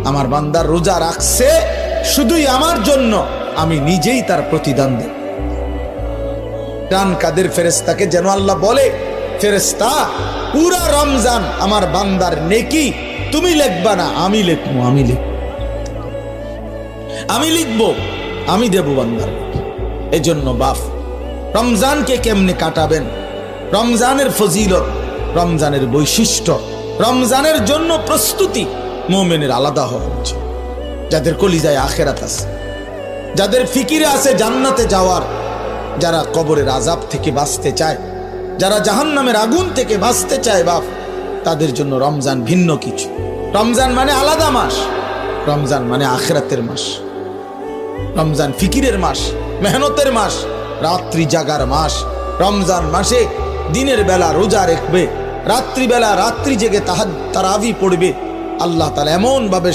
আমার বান্দা রোজা রাখছে শুধুই আমার জন্য, আমি নিজেই তার প্রতিদান দেব। ডান কাদের ফেরেশতাকে যেন আল্লাহ বলে, ফেরেশতা পুরা রমজান আমার বান্দার নেকি তুমি লিখবা না, আমি লিখবো, আমি লিখবো, আমি দেব বান্দার। এজন্য বাপ, রমজানকে কেমনে কাটাবেন, রমজানের ফজিলত, রমজানের বৈশিষ্ট্য, রমজানের জন্য প্রস্তুতি মুমিনের আলাদা হওয়া উচিত। যাদের কলিজায় আখিরাত আছে, যাদের ফিকিরে আছে জান্নাতে যাওয়ার, যারা কবরের আযাব থেকে বাঁচতে চায়, যারা জাহান্নামের আগুন থেকে বাঁচতে চায় বাপ, তাদের জন্য রমজান ভিন্ন কিছু। রমজান মানে আলাদা মাস, রমজান মানে আখিরাতের মাস, রমজান ফিকিরের মাস, মেহনতের মাস, রাত্রি জাগার মাস। রমজান মাসে দিনের বেলা রোজা রাখবে, রাত্রিবেলা রাত্রি জেগে তারাবি পড়বে। আল্লাহ তাআলা এমন ভাবে